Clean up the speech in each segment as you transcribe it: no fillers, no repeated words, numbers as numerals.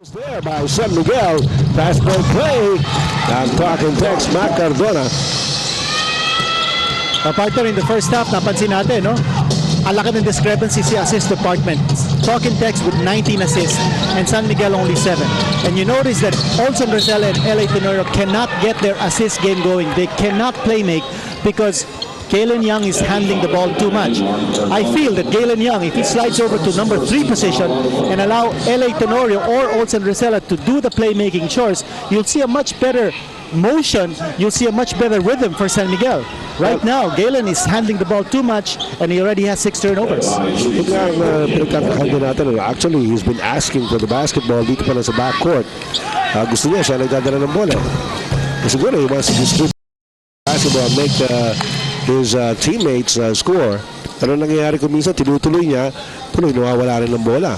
There by San Miguel. Fast break play. I'm talking text, Mac Cardona. Partner, in the first half, napansin natin, no? Ang laki ng discrepancy sa assist department. Talking text with 19 assists and San Miguel only 7. And you notice that Olson Rosella and LA Tenorio cannot get their assist game going. They cannot play make because Galen Young is handling the ball too much. I feel that Galen Young, if he slides over to number 3 position and allow LA Tenorio or Olson Rosella to do the playmaking chores, you'll see a much better motion, you'll see a much better rhythm for San Miguel. Right now, Galen is handling the ball too much and he already has 6 turnovers. Actually, he's been asking for the basketball dito pa na sa backcourt. Gusto niya siya nagdadala ng bola. Siguro he wants to distribute basketball and make his teammates score. Pero nangyayari kung minsan, tinutuloy niya, tuloy nawawala rin ng bola.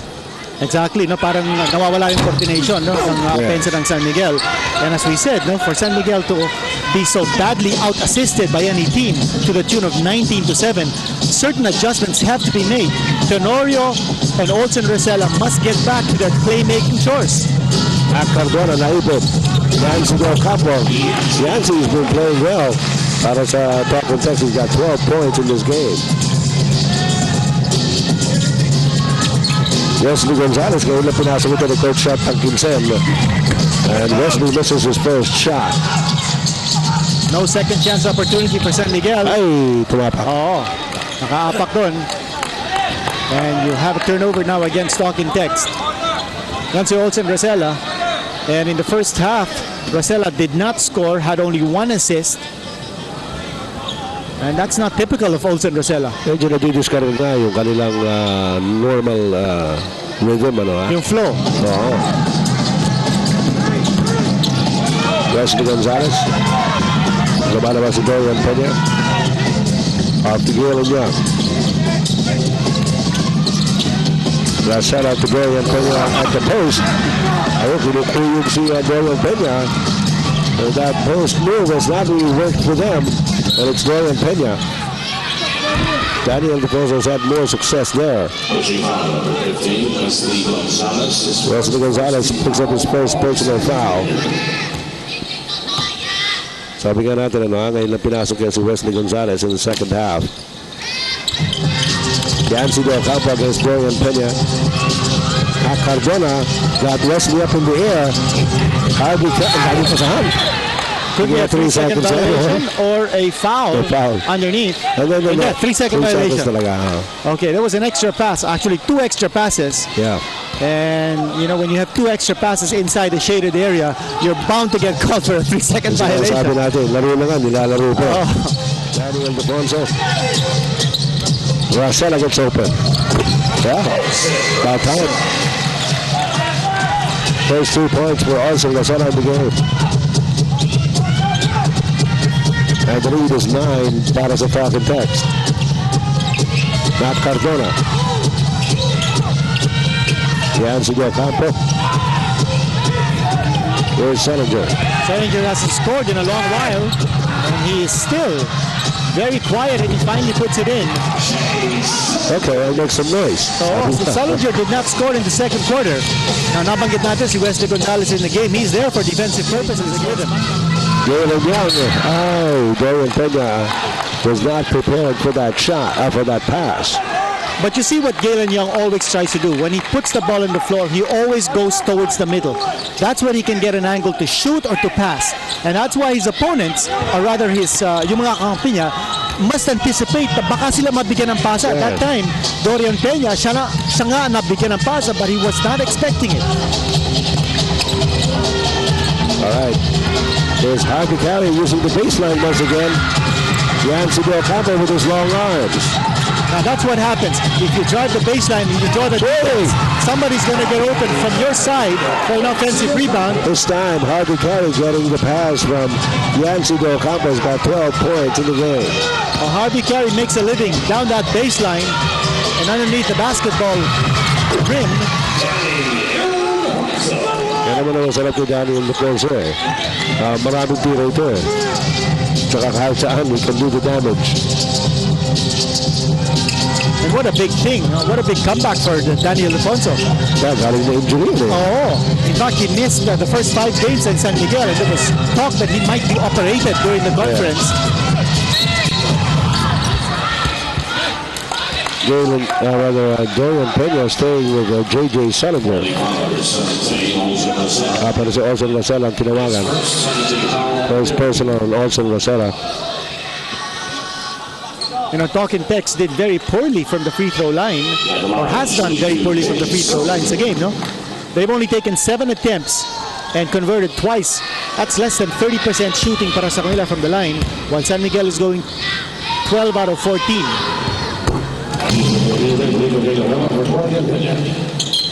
Exactly, no, parang nawawala yung coordination, no, ng offense ng San Miguel. And as we said, no, for San Miguel to be so badly out-assisted by any team to the tune of 19-7, certain adjustments have to be made. Tenorio and Olson Rosella must get back to their playmaking chores. Cardona naipit. Yancy Del Campo. Yancy has been playing well. Para sa Talking Text, he's got 12 points in this game. Wesley Gonzalez ngayon na pinasok ito ni Coach Shot ang Kinsen. And Wesley misses his first shot. No second chance opportunity for San Miguel. Ay, tumapak. Oo, nakaapak doon. And you have a turnover now against Talking Text. Yan si Olson Rosella. And in the first half, Rosella did not score, had only 1 assist. And that's not typical of Olson Rosella. Medyo nadidiscard na yung kanilang normal rhythm, ano ha? Yung flow. Oo. Wesley Gonzalez. Lumalabas si Dorian Peña. Off to Galen Young. Shout out to Dorian Peña at the post. Ayun, kinukuyog si Dorian Peña. And that post move has not really worked for them. And it's Dorian Peña. Daniel DePozo has had more success there. Wesley Gonzalez picks up his first personal foul. Sabi nga natin, ano, ngayon na pinasok yan si Wesley Gonzalez in the second half. Yancy Del Campo against Dorian Peña. Cardona got Wesley up in the air. Harvey galing pa sa hand. Could be a 3-second violation or a foul underneath. And then 3-second violation. Talaga, okay, there was an extra pass. Actually, 2 extra passes. Yeah. And, you know, when you have 2 extra passes inside the shaded area, you're bound to get called for a 3-second violation. Sabi natin, laro na nga, nilalaro pa. Daniel DePonso. Rosella gets open. Yeah, about time. First 2 points for Olson Rosella in the game. And the lead is 9 para sa Talking Text. Matt Cardona. Yancy Del Campo. Here's Sellinger. Sellinger hasn't scored in a long while. And he is still very quiet and he finally puts it in. Okay, I'll make some noise. So Sellinger did not score in the second quarter. Now, nabanggit natin si Wesley Gonzalez in the game. He's there for defensive purposes. Galen Young. Oh, Dorian Peña was not prepared for that shot, for that pass. But you see what Galen Young always tries to do. When he puts the ball on the floor, he always goes towards the middle. That's where he can get an angle to shoot or to pass. And that's why his opponents, or rather his, yung mga kakampi niya, must anticipate na baka sila mabigyan ng pasa. At that time, Dorian Peña, siya nga nabigyan ng pasa, but he was not expecting it. All right. Here's Harvey Carey using the baseline once again. Yancy Del Campo with his long arms. Now that's what happens. If you drive the baseline and you draw the defense, somebody's going to get open from your side for an offensive rebound. This time, Harvey Carey getting the pass from Yancy Del Campo. He's got 12 points in the game. Well, Harvey Carey makes a living down that baseline and underneath the basketball rim. Yan naman ang sarap ni Daniel DePonso eh. Maraming tira ito eh. Tsaka kahit saan, we can do the damage. And what a big thing. What a big comeback for Daniel Alfonso. Yeah, galing na injury. Oh, in fact, he missed the first 5 games in San Miguel, and there was talk that he might be operated during the conference. Dorian Peña staying with J.J. Sullivan. Para si Olson Rosella ang tinawagan. First personal on Olson Rosella. You know, Talking Tex did very poorly from the free throw line, or has done very poorly from the free throw line sa game, no? They've only taken 7 attempts and converted twice. That's less than 30% shooting para sa kanila from the line, while San Miguel is going 12 out of 14.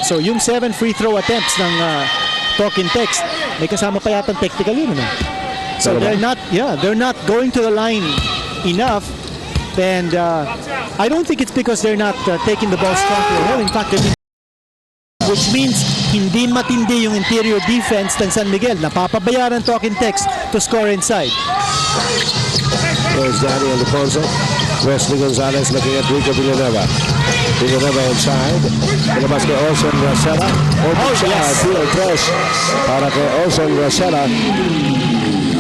So yung 7 free throw attempts ng Talking Tex, may kasama pa yata technical yun, no? So they're not going to the line enough. And I don't think it's because they're not taking the ball strongly. In fact, which means hindi matindi yung interior defense ng San Miguel. Napapabayaran Talking Tex to score inside. There's Daniel Alfonso. Wesley Gonzalez looking at Rico Villanueva. Villanueva inside. Ilabas kay Olson Rosella. Field press para kay Olson Rosella.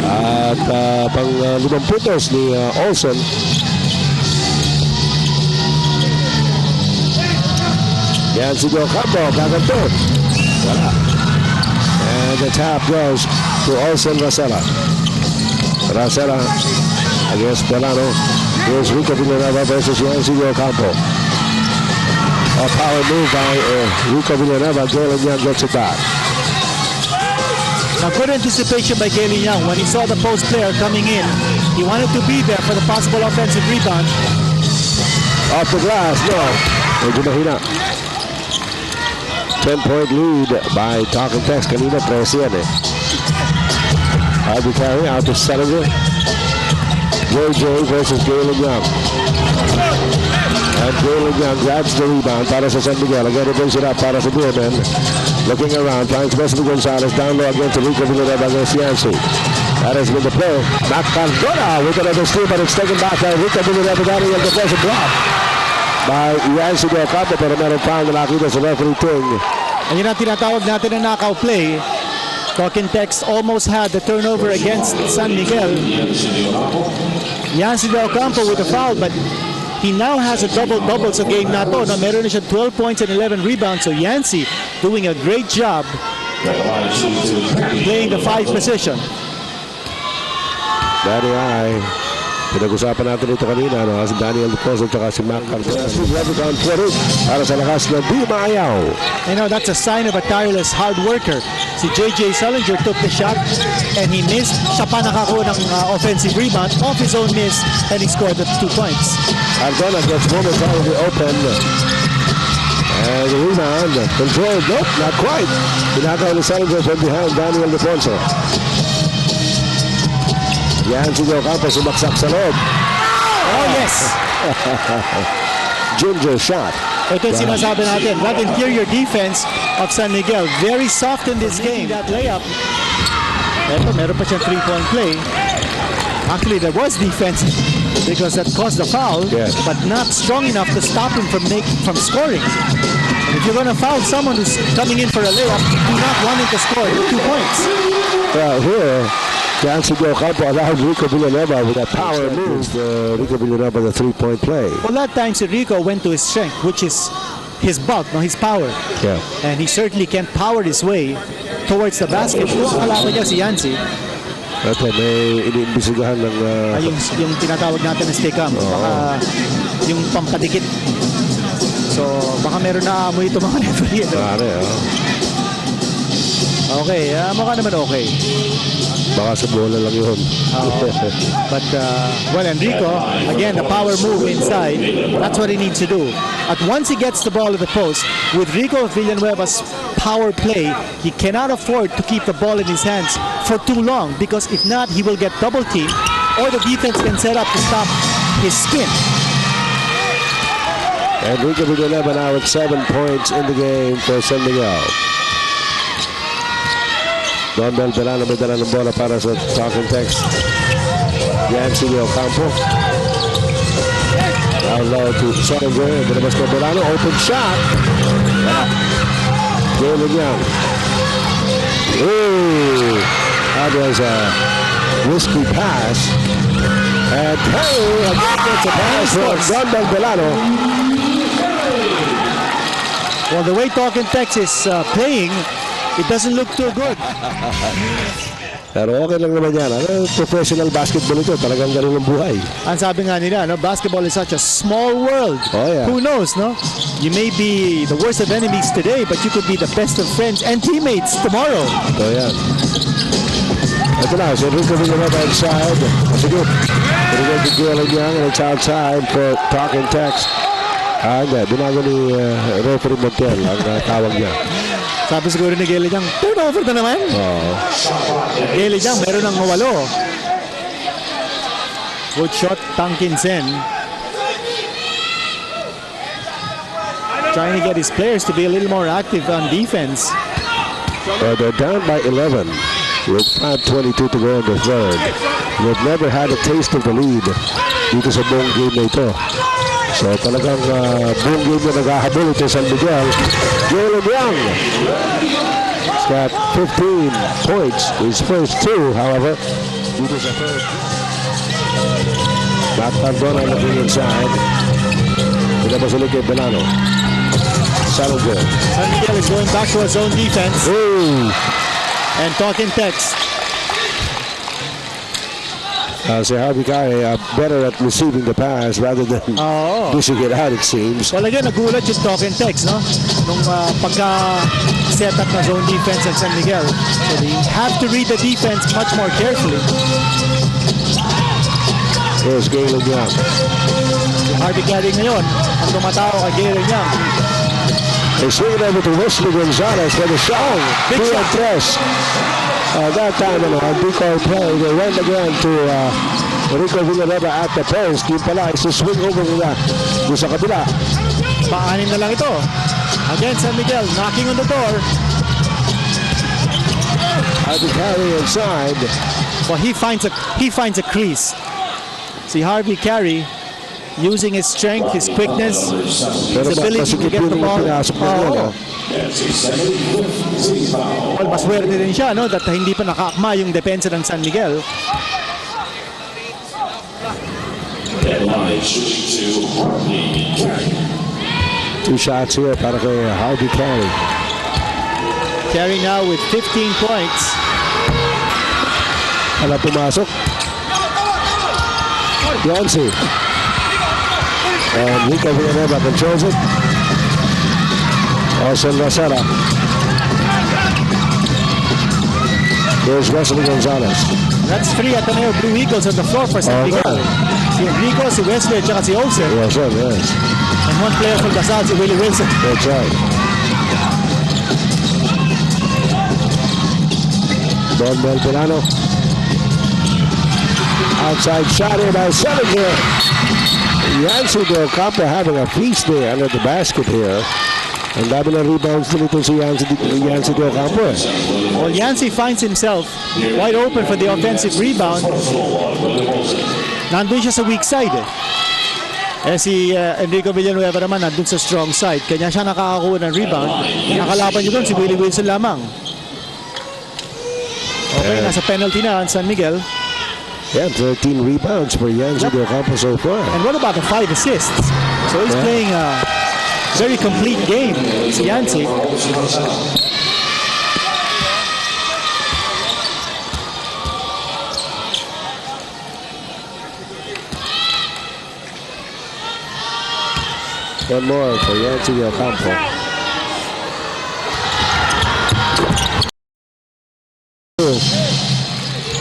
At pang 5 puntos ni Olson. Yan si Campo, gaganto. Wala. And the tap goes to Olson Rosella. Rosella against Delano. Here's Rico Villanueva versus Yancy Campo. A power move by Rico Villanueva. Galen Young gets it back. Now, good anticipation by Galen Young. When he saw the post player coming in, he wanted to be there for the possible offensive rebound. Off the glass, no. Medyo mahina. 10-point lead by Talking Tex. Kanina 13 yan eh. Arbitrary out to Sullivan. JJ versus Galen Young. And Galen Young grabs the rebound para sa San Miguel. Again, he brings it up para sa Duermen. Looking around, trying to Wesley Gonzalez. Down low again to Rico Villanueva against Yancy. That has been the play. Macandona with another steal, but it's taken back by Rico Villanueva. Daniel defensive block by Yancy Del Campo, pero meron pa ang nakita sa referee thing. And yun ang tinatawag natin na knockout play. Talking Tex almost had the turnover against San Miguel. Yancy Del Campo with a foul, but he now has a double-double sa game na to. Meron na siya 12 points and 11 rebounds. So Yancy doing a great job playing the 5 position. Danny I. Pinag-usapan natin ito kanina, no? Si Daniel Alfonso at si Mac Cardona. 20 para sa lakas na di maayaw. You know, that's a sign of a tireless hard worker. Si J.J. Sullinger took the shot and he missed. Siya pa nakakuha ng offensive rebound off his own miss and he scored the 2 points. Cardona gets momentarily open. And the rebound controlled. Nope, not quite. Pinakaw ni Sullinger from behind Daniel Alfonso. Yan si Campo sumaksak sa loob. Oh, yes! Ginger shot. Ito yung sinasabi natin. That interior defense of San Miguel. Very soft in this game. That layup. Ito, meron pa siyang 3-point play. Actually, there was defense because that caused the foul, yes, but not strong enough to stop him from scoring. And if you're going to foul someone who's coming in for a layup, you do not want him to score 2 points. Well, here, Yancy Del Campo allowed Rico Villanueva with that power move. Rico Villanueva, the 3-point play. Well, that time, si Rico went to his strength, which is his bulk, no, his power. Yeah. And he certainly can't power his way towards the basket. Kung kalaban niya si Yancy. Ito, may iniimbisigahan ng... yung tinatawag natin na stick up. Baka yung pampadikit. So, baka meron na amoy ito mga referee. Okay, mukha naman okay. Baka sa bola lang yun. But, well, Enrico, again, the power move inside, that's what he needs to do. At once he gets the ball at the post, with Rico Villanueva's power play, he cannot afford to keep the ball in his hands for too long, because if not, he will get double teamed, or the defense can set up to stop his spin. And Rico Villanueva now with 7 points in the game for San Miguel. Don Beltrán may dala ng bola para sa Talking Tex. Yancy Del Campo. Down low to Selinger. Binabas na Delano. Open shot. Galen Young. Ooh. That was a risky pass. And Perry again gets a pass from Don Delano. Well, the way Talking Tex is playing, it doesn't look too good. Pero okay lang naman yan. Professional basketball ito. Talagang ganun ang buhay. Ang sabi nga nila, no, basketball is such a small world. Oh, yeah. Who knows, no? You may be the worst of enemies today, but you could be the best of friends and teammates tomorrow. So, yan. Ito na, si Rico Villanueva inside. Sige. Pinagay si Galen Young and it's outside for Talking Tex. Hindi. Binago ni referee Montiel ang tawag niya. Sabi siguro ni Galen Young, turnover na naman. Galen Young, meron ng 8. Good shot, Tankinsen. Trying to get his players to be a little more active on defense. They're down by 11 with 5:22 to go in the third. They've never had a taste of the lead dito sa buong game na ito. So talagang buong game na naghahabol ito San Miguel. Galen Young. He's got 15 points. His first 2, however, dito sa third. Matt Cardona looking inside. Pinabas ulit kay Delano. Salinger. San Miguel is going back to his own defense. Ooh. And Talking Tex. Si Harvey Carey better at receiving the pass rather than pushing it out, it seems. Well, again, nagulat yung Talking Tex, no? Nung pagka-set up na zone defense ng San Miguel. So they have to read the defense much more carefully. Here's Galen Young. Si Harvey Carey ngayon, ang tumatao kay Galen Young. They swing it over to Wesley Gonzalez for the shot. Big shot. That time, decoy play. They went again to Rico Villanueva at the post. Yung pala, swing over nila doon sa kabila. Paanim na lang ito. Again, San Miguel knocking on the door. Harvey Carey inside. Well, he finds a crease. Si Harvey Carey, using his strength, his quickness, his ability to get the ball. Well, maswerte din siya, no? That hindi pa nakaakma yung depensa ng San Miguel. Two shots here para kay Harvey Carey. Carey now with 15 points. Wala pumasok. Yancy. And Rico Villanueva controls it. Also Rosetta. There's Wesley Gonzalez. That's 3 Ateneo Blue Eagles on the floor for San Miguel. Si Enrico, si Wesley, at saka si Olsen. Yes, yes. And one player from Basal, si Willie Wilson. That's right. Don Delano. Outside shot here by Selinger. Yancy Del Campo having a feast there under the basket here. Ang dami na rebounds din ito si Yancy Del Campo. Well, Yancy finds himself wide open for the offensive rebound. Nandun siya sa weak side. Si Enrico Villanueva naman nandun sa strong side. Kanya siya nakakakuha ng rebound. Nakalaban niyo doon si Willie Wilson lamang. Okay, nasa penalty na ang San Miguel. Yeah, 13 rebounds for Yancy Del Campo so far. And what about the 5 assists? So he's playing a very complete game, si Yancy. One more for Yancy Del Campo.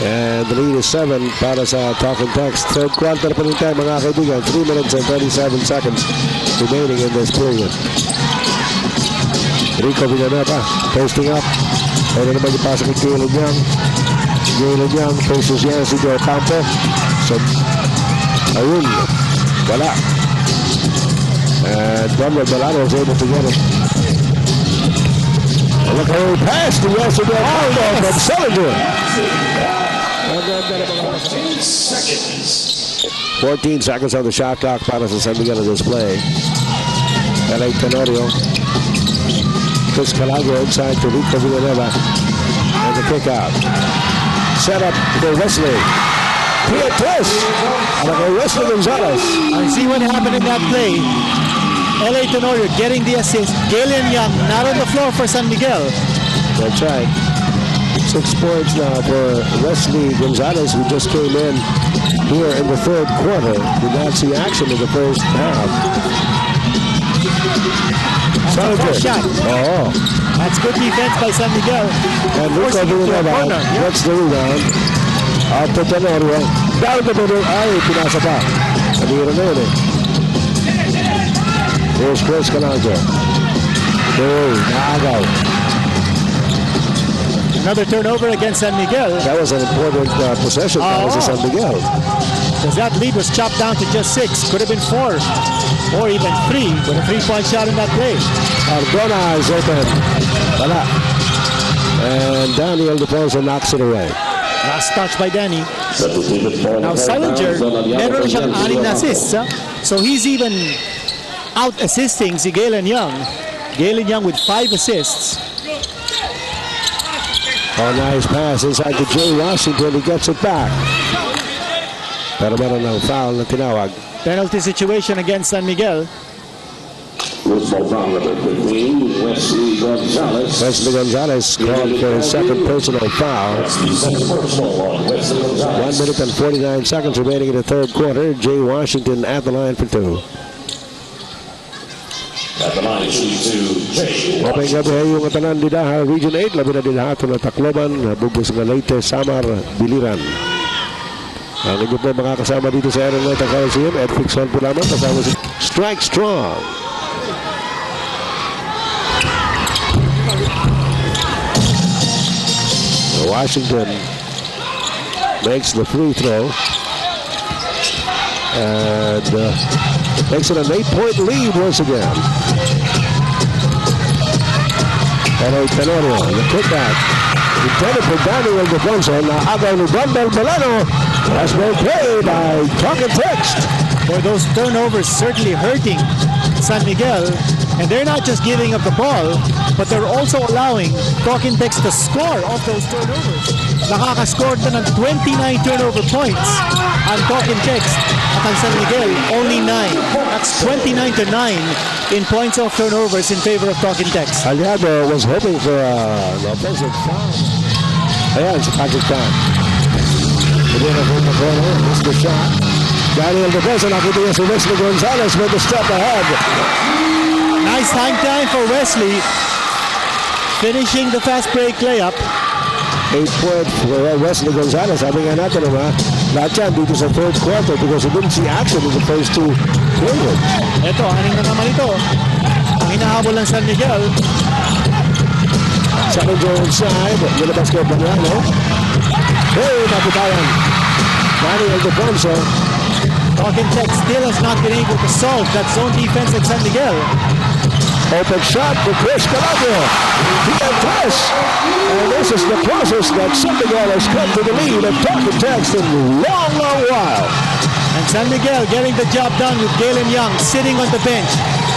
And the lead is 7 para sa Talking Tex. Third quarter pa rin tayo mga kaibigan. 3 minutes and 37 seconds remaining in this period. Rico Villanueva posting up. Pwede naman ipasa kay Galen Young. Galen Young faces Yancy Del Campo. So, ayun. Wala. And Don Delano was able to get it. Look how he passed to Yancy Del Campo from Selinger. 15 seconds. 14 seconds on the shot clock para sa San Miguel on display. LA Tenorio. Chris Calago inside to Rico Villanueva. And the kick out. Set up for Wesley. Clear twist. And Wesley Gonzalez. I see what happened in that play. LA Tenorio getting the assist. Galen Young not on the floor for San Miguel. That's right. 6 points now for Wesley Gonzalez, who just came in here in the third quarter. Did not see action in the first half. First shot. Oh. That's good defense by San Miguel. And Rico Villanueva gets the rebound. Out to Tenorio. Down the middle. Ay, pinasa pa. Kanira na yun eh. Here's Chris Calago. Naagaw. Another turnover against San Miguel. That was an important possession for San Miguel. Because that lead was chopped down to just 6. Could have been 4 or even 3 with a 3-point shot in that play. Ardona is open. Wala. And Daniel DePozo knocks it away. Last touch by Danny. Now Salinger, meron siyang 6 na assists. So he's even out-assisting si Galen Young. Galen Young with 5 assists. Oh, nice pass inside to Jay Washington. He gets it back. Pero meron ng foul na tinawag. Penalty situation against San Miguel. Football foul number 15, Wesley Gonzalez. Wesley Gonzalez called for his second personal foul. 1 minute and 49 seconds remaining in the third quarter. Jay Washington at the line for 2. At the line, shooting to Jay. Mapay gabi yung atanan Didaha, Region 8, labi na Didaha na Tacloban, bubos ng Leyte, Samar, Biliran. Ang inyo po makakasama dito sa Aaron Leyte Coliseum, Ed Fixon po lamang, kasama si Strike Strong. Washington makes the free throw. And makes it an 8-point lead once again. LA Tenorio, the putback. Intended for Daniel DePozo. Now agaw ni Bundle Milano. Has been played by Talking Text. Boy, those turnovers certainly hurting San Miguel. And they're not just giving up the ball, but they're also allowing Talking Text to score off those turnovers. Nakaka-score na ng 29 turnover points ang Talking Text. At ang San Miguel, only 9. That's 29-9 in points off turnovers in favor of Talking Text. Aliado was hoping for an offensive foul. Ayan, si Patrick Tan. Hindi na po na corner. Missed the shot. Daniel DePozo nakita niya si Wesley Gonzalez with the step ahead. Nice time for Wesley. Finishing the fast break layup. 8-point for Wesley Gonzalez. Sabi nga natin naman, lahat yan dito sa third quarter because he didn't see action in the first 2 periods. Ito, aning na naman ito. Ang hinahabol ng San Miguel. Salinger inside. Nilabas ko Banyano. Hey, napitayan. Daniel DePozo. Talking Text still has not been able to solve that zone defense at San Miguel. Open shot for Chris Calago. He had press. And this is the closest that San Miguel has come to the lead of Talking Text in a long, long while. And San Miguel getting the job done with Galen Young sitting on the bench.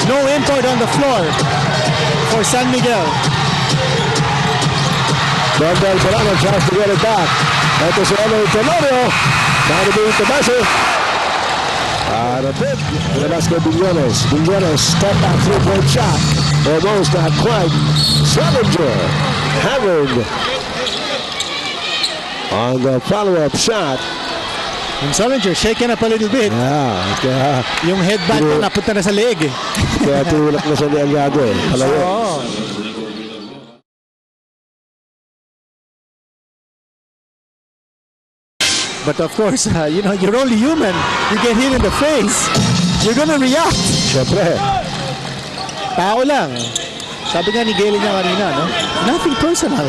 No import on the floor for San Miguel. Bundle Milano tries to get it back. Ito si LA Tenorio. Trying to beat the buzzer. A bit. Velasco Billones. Billones step back 3-point shot. Almost not quite. Salinger hammered on the follow-up shot. And Salinger shaking up a little bit. Yeah. Kaya, Yung headband na napunta na sa leg. kaya tulak na sa Aliado eh. Palayo. Oh. But of course, you're only human. You get hit in the face, you're gonna react. Siyempre. Tao lang. Sabi nga ni Galen niya kanina, no? Nothing personal.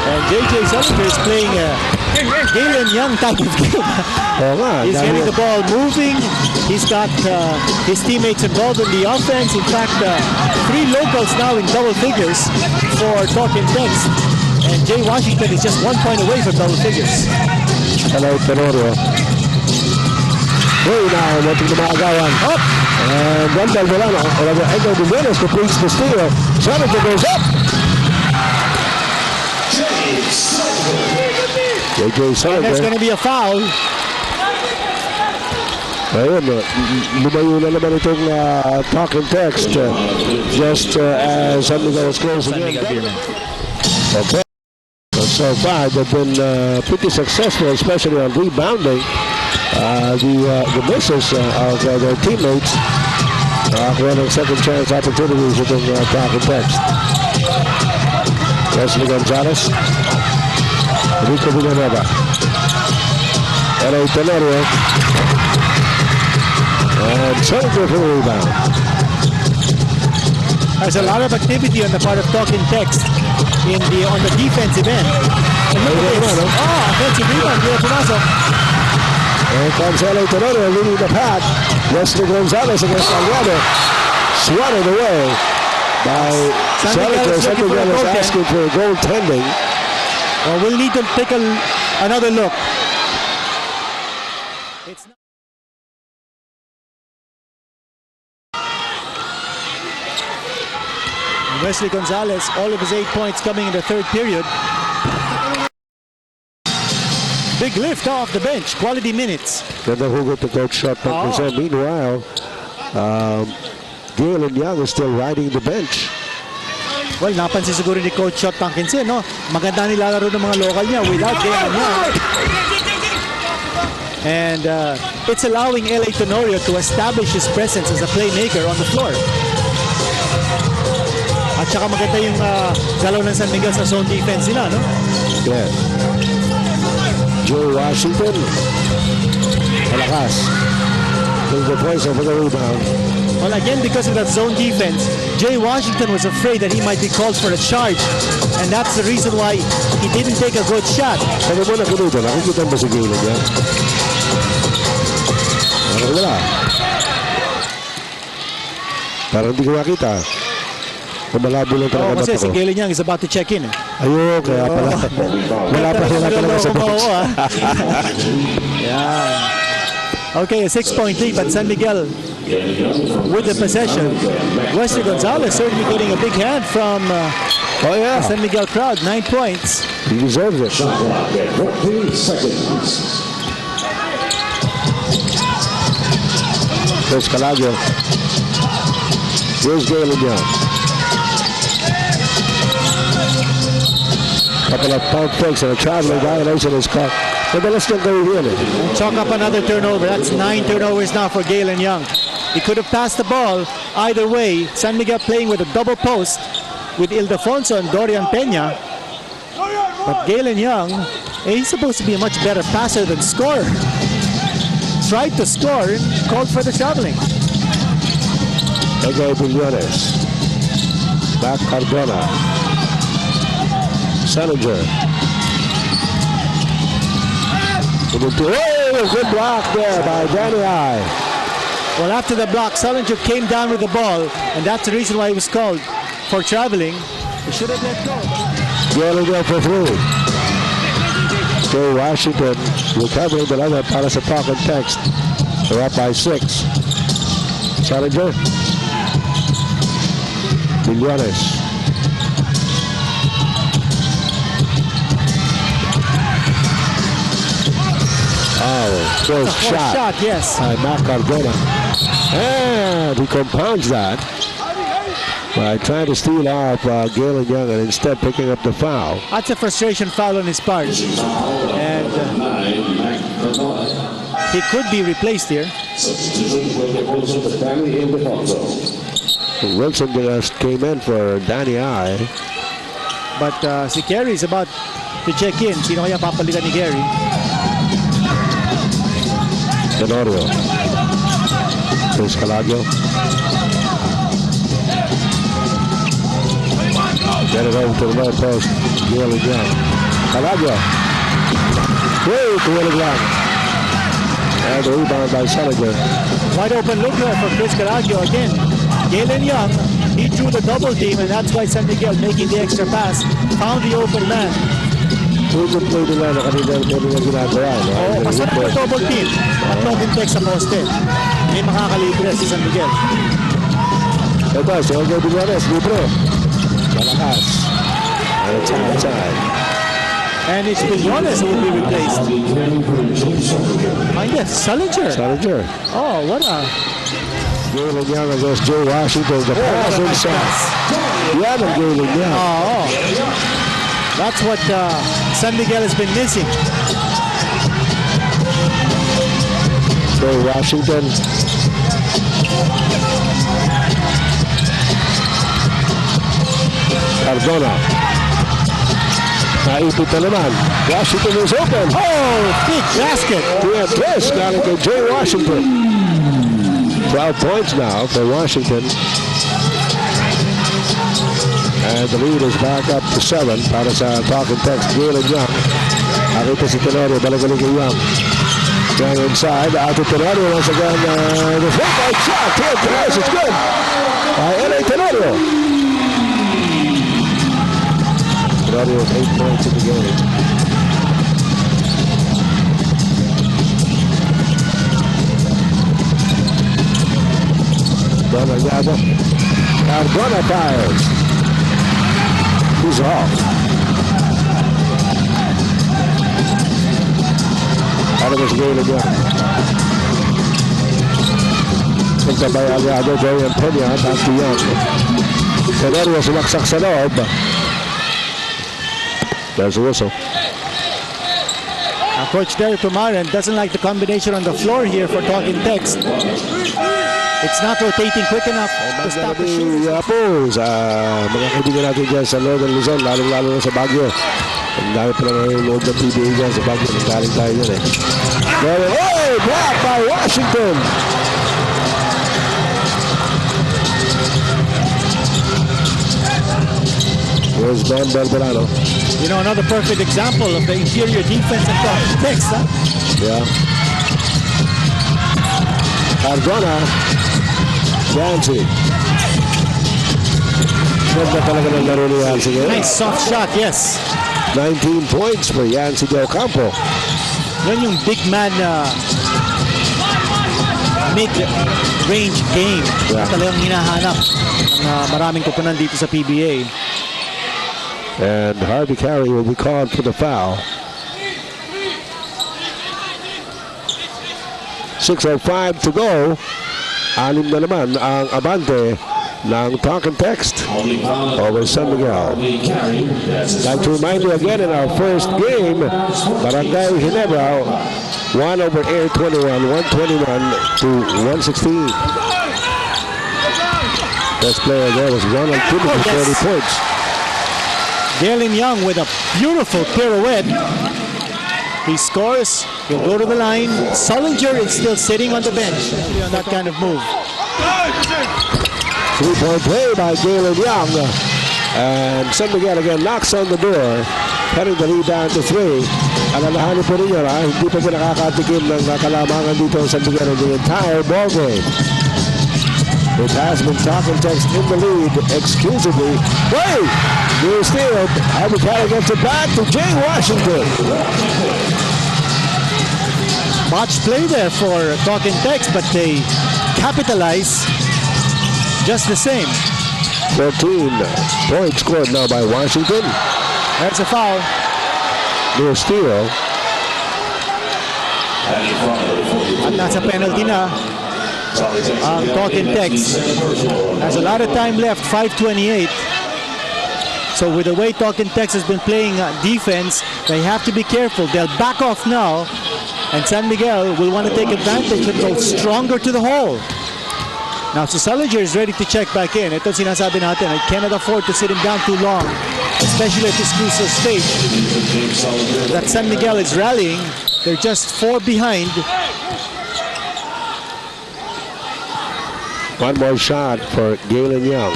And JJ Salinger is playing a Galen Young type of game. Oo nga. He's getting the ball moving. He's got his teammates involved in the offense. In fact, 3 locals now in double figures for Talking Text. And Jay Washington is just 1 point away from double figures. Hello, Tenorio. Hey, now, what is the Magawan? Up! And Randall Volano, Edgar Duenas completes the steal. Challenger goes up! J.J. Challenger. That's going to be a foul. Ayun, lumayo na naman itong talk and text just as San Miguel was closing in. Okay. So far, they've been pretty successful, especially on rebounding. The misses of their teammates kung ng second chance opportunities itong talk and text. Wesley Gonzalez. Rico Villanueva. L.A. Tenorio. And Challenger for the rebound. There's a lot of activity on the part of talking text on the defensive end. And look at this. Offensive rebound. Here pumasok. And comes L.A. Tenorio leading the pack. Wesley Gonzalez against Aliano. Swatted away by Challenger. San Miguel is asking for goaltending. Well, we'll need to take another look. It's not Wesley Gonzalez, all of his 8 points coming in the third period. Big lift off the bench, quality minutes. Ganda hugot to coach shot. Meanwhile, Galen Young is still riding the bench. Well, napansin siguro ni Coach Shot Tankinsin, no? Maganda nilalaro ng mga local niya without Galen Young. And it's allowing L.A. Tenorio to establish his presence as a playmaker on the floor. At saka maganda yung galaw ng San Miguel sa zone defense nila, no? Yeah. Joe Washington. Malakas. With the points over the rebound. Well, again, because of that zone defense, Jay Washington was afraid that he might be called for a charge. And that's the reason why he didn't take a good shot. Ano mo na kunuto? Nakikita mo si Galen yan? Ano wala? Parang hindi ko makita. Malabo lang talaga mata ko. Kasi si Galen Young is about to check in. Ayun, kaya pala. Wala pa talaga sa box. Yeah. Okay, a 6-point lead, but San Miguel with the possession. Wesley Gonzalez certainly getting a big hand from the San Miguel crowd. 9 points. He deserves it. 14 seconds. There's Calagio. Here's Galen Young. Couple of pump fakes and a traveling violation is caught. Madalas niyang gawin yun. Chalk up another turnover. That's 9 turnovers now for Galen Young. He could have passed the ball either way. San Miguel playing with a double post with Ildefonso and Dorian Peña. But Galen Young, he's supposed to be a much better passer than scorer. Tried to score, called for the traveling. Edgar Bullones. Back Cardona. Salinger. Oh, good block there by Danny I. Well, after the block, Salinger came down with the ball, and that's the reason why he was called for traveling. He should have let go. Galen there for 3. Jay Washington recovering the leather para sa talk and text. They're up by 6. Salinger. Bullones. Oh, close shot. Yes. By Matt Cardona. And he compounds that by trying to steal off Galen Young and instead picking up the foul. That's a frustration foul on his part. And he could be replaced here. Wilson just came in for Danny I. But si Gary is about to check in. Sino kaya papalitan ni Gary? Tenorio. There's Calagio. Get it over to the low post. Galen Young. Calagio. Way to Willie Young. And the rebound by Salinger. Wide open look here for Chris Calagio again. Galen Young He drew the double team, and that's why San Miguel, making the extra pass, found the open man. Good play nila na kanina ginagawa. No? Oo, masarap na double team. Ang Talking Text sa poste. May makakalibre si San Miguel. Ito, si Olga Billanes, libre. Malakas. And it's outside. And it's Billones who will be replaced. And yes, Sullinger. Sullinger. Oh, what a... Galen Young against Joe Washington. The pass inside. Yan ang Galen Young. Oh, that's what San Miguel has been missing. Joe Washington. Cardona. Naipit na naman. Washington is open. Oh, big basket. Yeah, plus galing kay Jay Washington. 12 points now for Washington. And the lead is back up to 7 para sa Talking Text. Galen Young. Nakita si Tenorio. Balagaling kay Young. Young inside. Out to Tenorio. Once again, the free shot. Yes, it's good. By L.A. Tenorio. Tenorio with 8 points in the game. Cardona fires. He's off. Out of his game again. Punta by Aliado, Dorian Pena, back to Young. Tenorio sumaksak sa loob. There's a whistle. Coach Derek Pumaren doesn't like the combination on the floor here for Talking Text. It's not rotating quick enough to stop the shoot. Mga kaibigan natin dyan sa Northern Luzon, lalong-lalo na sa Baguio. Ang dami pa lang nanonood ng PBA dyan sa Baguio. Nagkaling tayo dyan eh. Oh, block by Washington! Here's Ben Belverano. You know, another perfect example of the interior defense of Talking Text, huh? Yeah. Cardona. Yancy. Ganda talaga ng laro ni Yancy. Nice soft shot, yes. 19 points for Yancy Del Campo. Yan yung big man mid-range game. Yeah. Talagang hinahanap ng maraming kupunan dito sa PBA. And Harvey Carey will be called for the foul. 6:05 to go. 6 na naman ang abante ng Talking Text over San Miguel. Like to remind you again, in our first game, Barangay Ginebra won over Air 21, 121 to 116. Best player there was Ronald Cooper with 40 points. Galen Young with a beautiful pirouette. He scores, he'll go to the line. Sullinger is still sitting on the bench on that kind of move. 3-point play by Galen Young. And San Miguel again knocks on the door, cutting the lead down to 3. Alalahanin po ninyo, hindi pa sila nakakatikim ng kalamangan dito sa San Miguel in the entire ball game. It has been Talking Text in the lead exclusively. Wait! New steal. Harvey Carey gets it back to Jay Washington. Botch play there for Talking Text, but they capitalize just the same. 14 points scored now by Washington. That's a foul. New steal. At nasa penalty na ang Talking Text. Has a lot of time left, 5:28. So with the way Talking Text has been playing defense, they have to be careful. They'll back off now, and San Miguel will want to take advantage and go stronger to the hole. Now, so Sullinger is ready to check back in. Ito sinasabi natin, I cannot afford to sit him down too long, especially at this crucial stage. That San Miguel is rallying. They're just 4 behind. One more shot for Galen Young.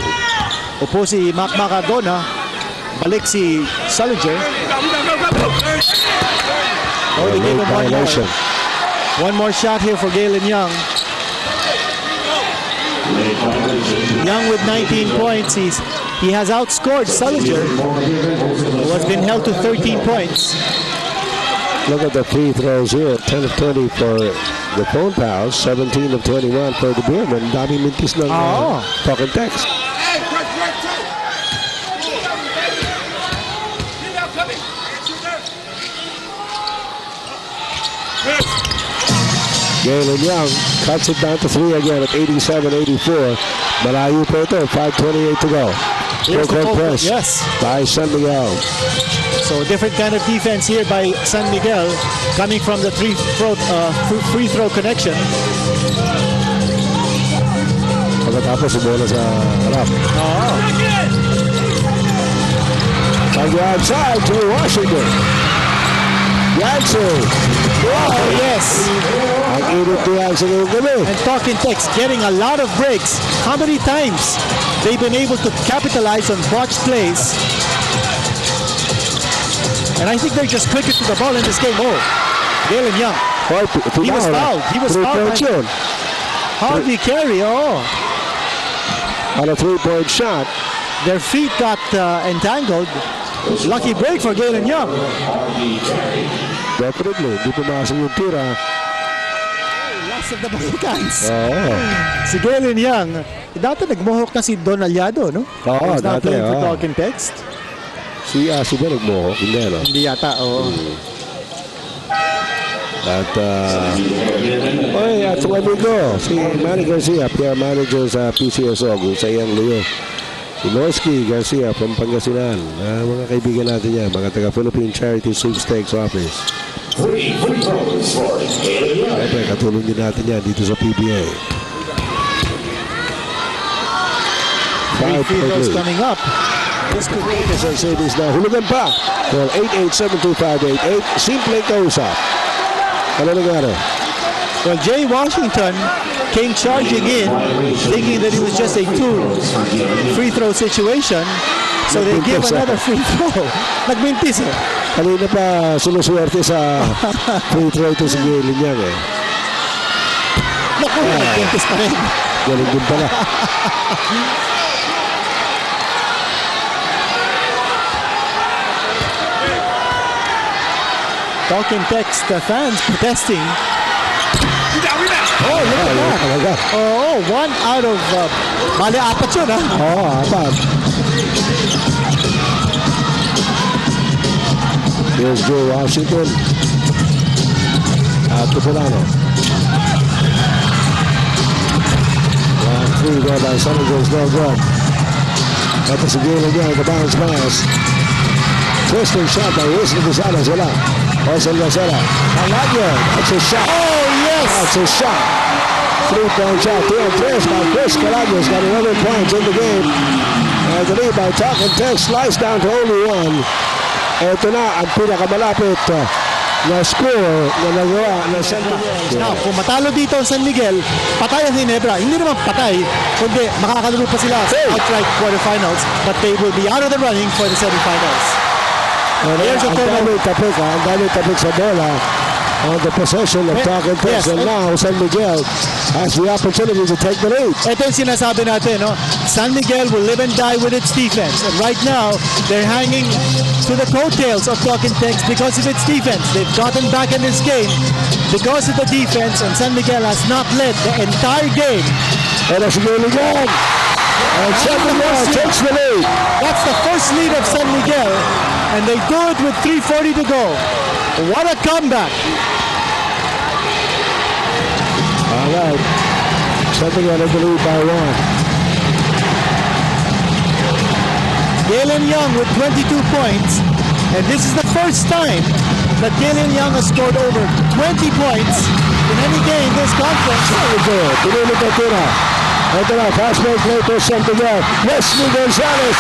Upo si Mac Macardona. Balik si Sullinger. Oh, they gave him one more. One more shot here for Galen Young. Young with 19 points. He has outscored Sullinger, who has been held to 13 points. Look at the free throws here. 10 of 20 for the phone pals. 17 of 21 for the Beerman. Dami mintis ng talk and text. Galen Young cuts it down to 3 again at 87-84. Malayo pa ito. 5:28 to go. Here's the full press. Yes. By San Miguel. So different kind of defense here by San Miguel, coming from the free throw connection. Pagkatapos bola sa harap. On the outside, Joe Washington. Jansen. Oh, yes. Ang init niya sa gabi. And talking text, getting a lot of breaks. How many times they've been able to capitalize on botched plays? And I think they're just quicker to the ball in this game. Oh, Galen Young. He was fouled. He was fouled. Harvey Carey. Oh. On a three-point shot. Their feet got entangled. Lucky break for Galen Young. Definitely. Di pumasok yung tira. Last of the Balkans. Oo. Si Galen Young. Dati nagmohok na si Don Aliado, no? Oo, he's not dati. playing for talking text. Si Asi ba nagmohok? Hindi, no? Hindi yata, oo. At, at itong amigo, si Manny Garcia, PR manager sa PCSO, sa iyang Leo. Si Norsky Garcia from Pangasinan. Mga kaibigan natin yan, mga taga-Philippine Charity Sweepstakes Office. Siyempre, katulong din natin yan dito sa PBA. Three free throws coming up. This could make us ang savings na hulugan pa. Call 88725888. Simpleng kausap. Ano nangyari? Well, Jay Washington came charging in, thinking that it was just a two free throw situation. So they give another free throw. Nagmintis eh. Kanina pa sumuswerte sa free throw ito si Galen Young eh. Naku, nagmintis pa rin. Galing din pala. Talking text, fans protesting. Oh, look at that. Oh, one out of... Mali, apat yun, ha? Oo, apat. Here's Joe Washington. At Tupolano. 1-3 there by Sullinger is no good. Ito si Galen Young, the bounce pass. Twisting shot by Wilson Gonzalez. Wala. Wilson Gonzalez. Alagyo. That's a shot. Oh, yes. That's a shot. 3-point shot. 3-3 by Chris Calagos. Got 11 points in the game. And the lead by Talk and Text sliced down to only one. Ito na ang pinakamalapit na score na nagawa ng San Miguel. Now, kung matalo dito ang San Miguel, patay ang Ginebra. Hindi naman patay, kundi makakalaro pa sila sa outright quarterfinals, but they will be out of the running for the semifinals. Here's ang dami tapik sa bola on the possession of Talk and Text. And now San Miguel has the opportunity to take the lead. Ito yung sinasabi natin, no? San Miguel will live and die with its defense. And right now, they're hanging to the coattails of Talk and Text because of its defense. They've gotten back in this game because of the defense, and San Miguel has not led the entire game. And that's Galen Young. And San Miguel takes the lead. That's the first lead of San Miguel, and they do it with 3:40 to go. What a comeback. All right. San Miguel in the lead by one. Galen Young with 22 points, and this is the first time that Galen Young has scored over 20 points in any game this conference. Pinili ka tira. Ito na, fast break play for San Miguel. Wesley Gonzalez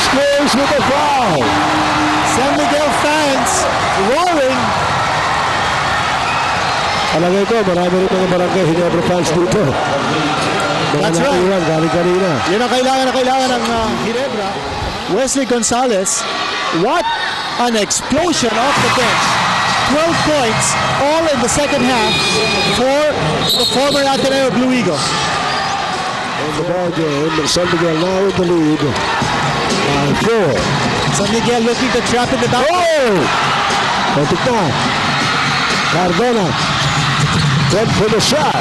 scores with a foul. San Miguel fans roaring. Alagay ko, marami rin mga barangay Ginebra fans dito. That's right. Galing kanina. Yun ang kailangan ng Ginebra. Wesley Gonzalez, what an explosion off the bench. 12 points, all in the second half for the former Ateneo Blue Eagle. in the ball game. San Miguel now in the lead. 4. San Miguel looking to trap in the back. Oh! Patik na. Cardona went for the shot.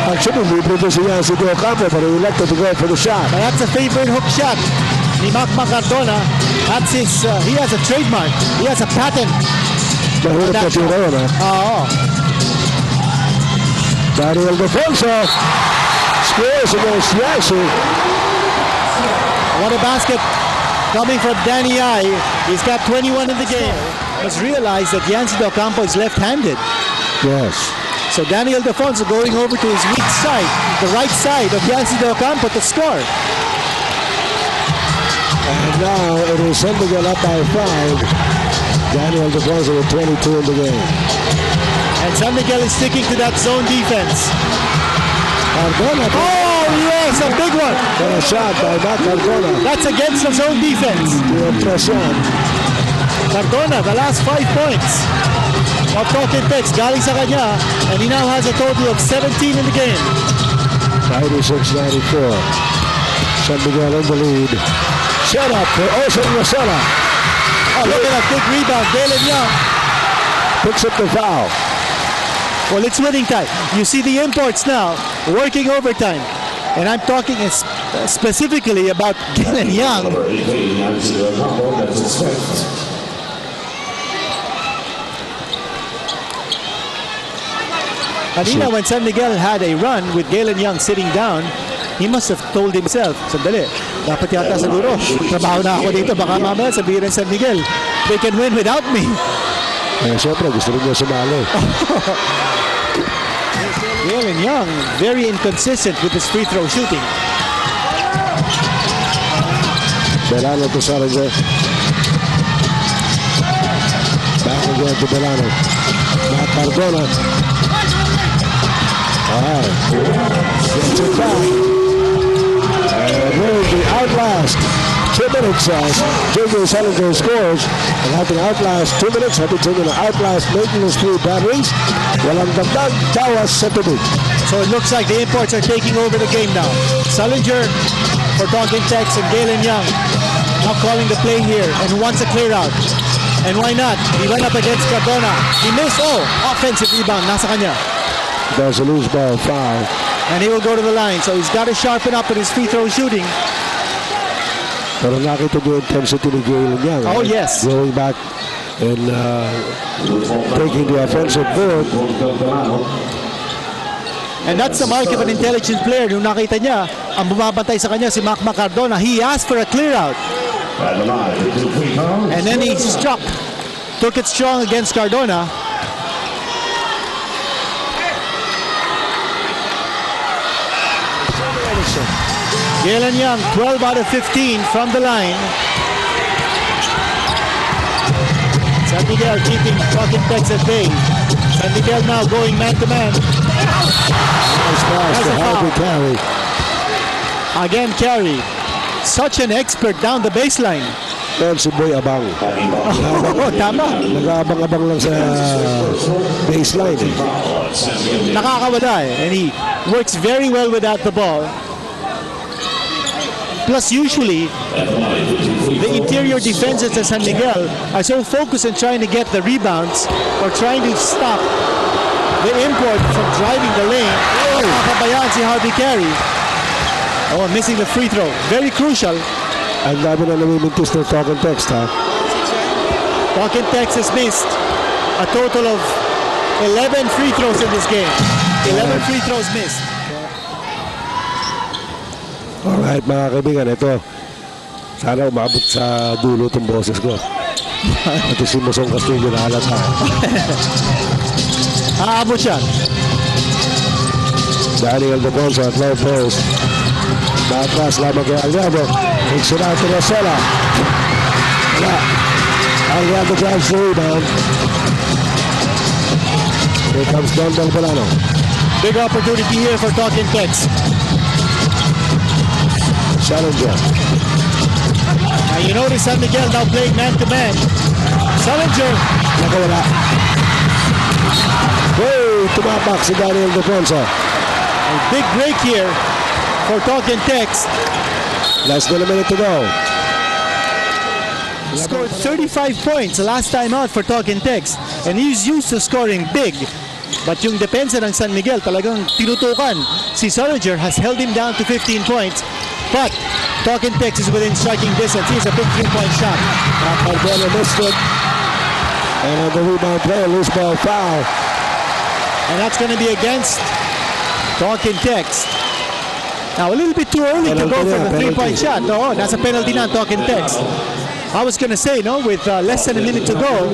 Actually, libre din siya si Del Campo, but he elected to go for the shot. But that's a favorite hook shot ni Cardona. That's his, he has a trademark. He has a patent. Mahirap na tira yun, ha? Oo. Daniel Defonso scores against Yancy. What a basket coming from Danny I. He's got 21 in the game. Must realize that Yancy Del Campo is left-handed. Yes. So Daniel Defonso going over to his weak side, the right side of Yancy Del Campo to score. And now it is San Miguel up by 5. Daniel Defonso with 22 in the game. And San Miguel is sticking to that zone defense. Cardona. Oh, yes, a big one. Got a shot by Matt Cardona. That's against the zone defense. Cardona, the last 5 points of Talking Tex, galing sa kanya, and he now has a total of 17 in the game. 96-94. San Miguel in the lead. Set up for Ocean Rosella. Oh, look at that big rebound. Galen Young picks up the foul. Well, it's winning time. You see the imports now working overtime. And I'm talking specifically about Galen Young. Number 18, Yancy Del Campo, that's his fifth. Kanina when San Miguel had a run with Galen Young sitting down, he must have told himself, sandali, dapat yata siguro, trabaho na ako dito, baka mamaya sabihin ng San Miguel, they can win without me. Eh, siyempre, gusto rin niya sumali. Galen Young, very inconsistent with his free throw shooting. Belano to Salinger. Back again to Belano. Matt Cardona. Alright. Gets it back. And there's the outlast. 2 minutes J.J. Salinger scores. And having outlast 2 minutes, having taken an outlast maintenance through batteries. Walang dagdag, tawas sa tubig. So it looks like the imports are taking over the game now. Salinger for Talking Tex and Galen Young now calling the play here and wants a clear out. And why not? He went up against Cardona. He missed. Oh, offensive rebound. Nasa kanya. There's a loose ball foul. And he will go to the line. So he's got to sharpen up in his free throw shooting. Pero nakita niyo yung intensity ni Galen Young. Oh, yes. Going back and taking the offensive board. And that's the mark of an intelligent player. Nung nakita niya, ang bumabantay sa kanya si Mac Cardona, he asked for a clear out. And then he struck. Took it strong against Cardona. Galen Young, 12 out of 15 from the line. San Miguel keeping Talking Tex at bay. San Miguel now going man-to-man. Nice pass to Harvey Carey. Again, Carey. Such an expert down the baseline. Yan si Boy Abang. Oh, tama. Nag-abang-abang lang sa baseline. Nakakawala eh. And he works very well without the ball. Plus, usually, the interior defenses of San Miguel are so focused on trying to get the rebounds or trying to stop the import from driving the lane. Nakakabayaan si Harvey Carey. Oh, missing the free throw. Very crucial. Ang dami na namimintis ng Talking Tex, ha? Talking Tex has missed a total of 11 free throws in this game. 11 free throws missed. Alright, mga kaibigan, ito. Sana umabot sa dulo itong boses ko. Pati si Mosong Castillo na halata. Aabot siya. Daniel Defonso at low post. Batas lamang kay Aliado. Takes it out to Rosella. Wala. Aliado drives the rebound. Here comes Don Del Bolano. Big opportunity here for Talking Tex. Salinger. Now you notice San Miguel now playing man-to-man. Salinger. Nakawala. Hey, tumapak si Daniel Defonso. A big break here for Talk and Text. Less than a minute to go. Scored 35 points the last time out for Talk and Text. And he's used to scoring big. But yung depensa ng San Miguel talagang tinutukan. Si Solinger has held him down to 15 points. But Talk and Text is within striking distance. He has a big 3-point shot. Cardona missed it. And on the rebound play, a loose ball foul. And that's going to be against Talk and Text. Now, a little bit too early to go for the 3-point shot. No, that's a penalty na Talk and Text. I was going to say, no, with less than a minute to go,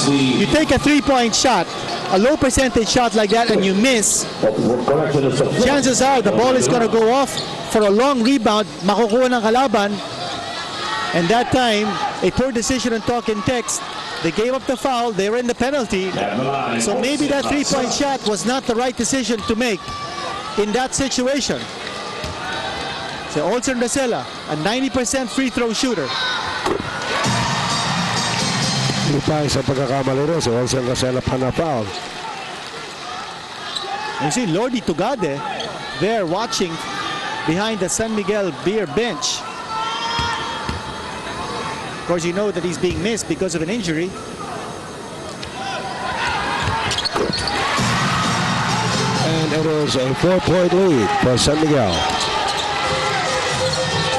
you take a 3-point shot, a low percentage shot like that, and you miss, chances are the ball is going to go off for a long rebound, makukuha ng kalaban, and that time, a poor decision on Talk and Text. They gave up the foul, they were in the penalty, so maybe that 3-point shot was not the right decision to make in that situation. So Olsen Rosella, a 90% free throw shooter. Pa sa pagkakamali rin, so Olsen Rosella pa na foul. You see Lordy Tugade there watching behind the San Miguel beer bench. Of course, you know that he's being missed because of an injury. And it is a 4-point lead for San Miguel.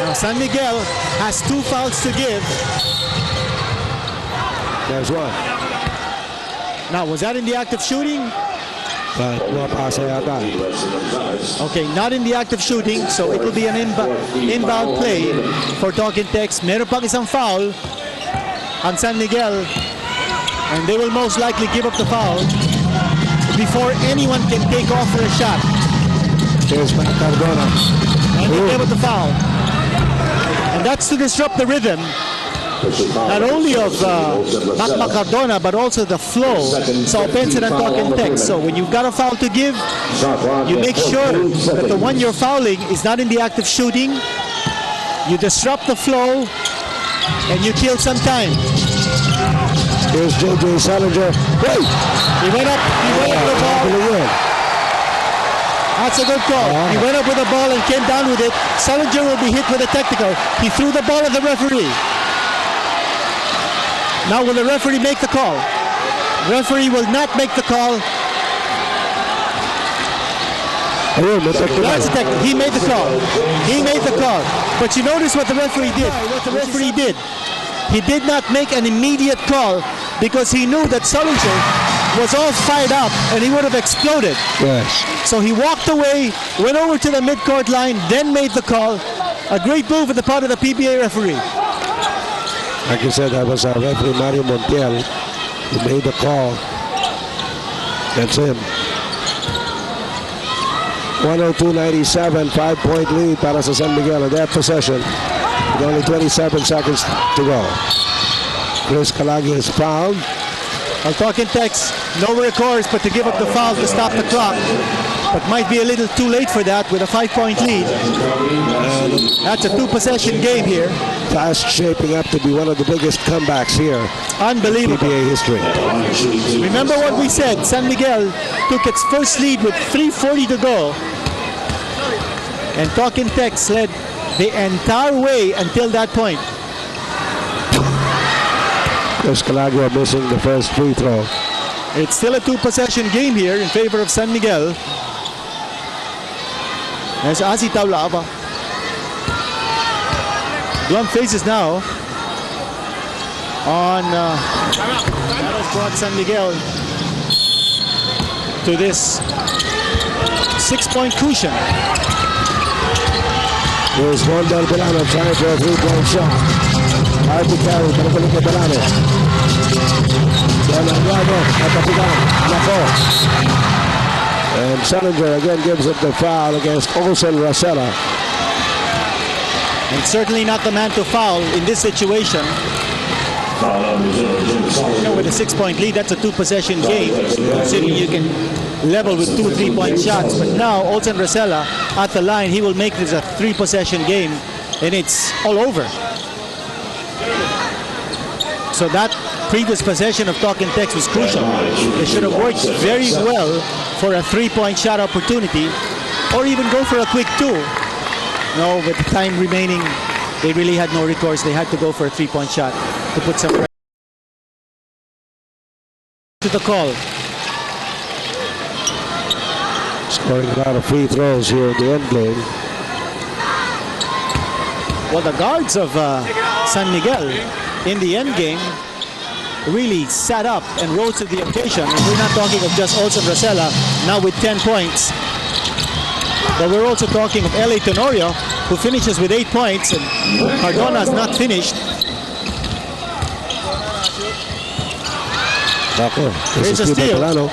Now San Miguel has 2 fouls to give. There's one. Now, was that in the act of shooting? But no pasa yata. Okay, not in the act of shooting, so it will be an inbound play for Talk and Text. Meron pang isang foul on San Miguel, and they will most likely give up the foul before anyone can take off for a shot. Here's Cardona. And they gave up the foul. And that's to disrupt the rhythm, not only of Mac Cardona, but also the flow sa offense and Talk and Text. So when you've got a foul to give, you make sure that the one you're fouling is not in the act of shooting. You disrupt the flow, and you kill some time. Here's J.J. Solinger. Wait! He went up with the ball. That's a good call. He went up with the ball and came down with it. Solinger will be hit with a technical. He threw the ball at the referee. Now will the referee make the call? Referee will not make the call. That's a technical. He made the call. He made the call. But you notice what the referee did. What the referee did. He did not make an immediate call because he knew that Solinger was all fired up and he would have exploded. Yes. So he walked away, went over to the midcourt line, then made the call. A great move on the part of the PBA referee. Like you said, that was referee Mario Montiel who made the call. That's him. 102-97, 5-point lead para sa San Miguel in that possession with only 27 seconds to go. Chris Kalagi is fouled. I'll talk in text. No recourse but to give up the foul to stop the clock. But might be a little too late for that with a 5-point lead. That's a 2-possession game here. Fast shaping up to be one of the biggest comebacks here Unbelievable. in PBA history. Remember what we said. San Miguel took its first lead with 3:40 to go. And Talking Text led the entire way until that point. Chris Calagua missing the first free throw. It's still a 2-possession game here in favor of San Miguel. There's Asi Taulava. Glum faces now on that has brought San Miguel to this 6-point cushion. Here's Wondel Belano trying for a 3-point shot. Hard to carry, pero balik kay Belano. Belano, natapigan, nako. And Solinger again gives up the foul against Olsen Rosella. And certainly not the man to foul in this situation. You know, with a 6-point lead, that's a 2-possession game. Considering you can level with 2 3-point shots. But now, Olsen Rosella at the line, he will make this a 3-possession game. And it's all over. So that previous possession of Talking Text was crucial. They should have worked very well for a 3-point shot opportunity, or even go for a quick 2. No, with the time remaining, they really had no recourse. They had to go for a three-point shot to put some pressure. To the call. Scoring a lot of free throws here in the end game. Well, the guards of San Miguel in the end game really sat up and rose to the occasion. And we're not talking of just Olson Rosella now with 10 points. But we're also talking of LA Tenorio, who finishes with 8 points, and Cardona has not finished. Okay, Here's a steal. They'll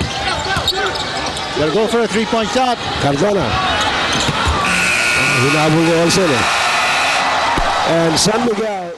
go for a three-point shot. Cardona. Hinabol ni Olsen eh. And San Miguel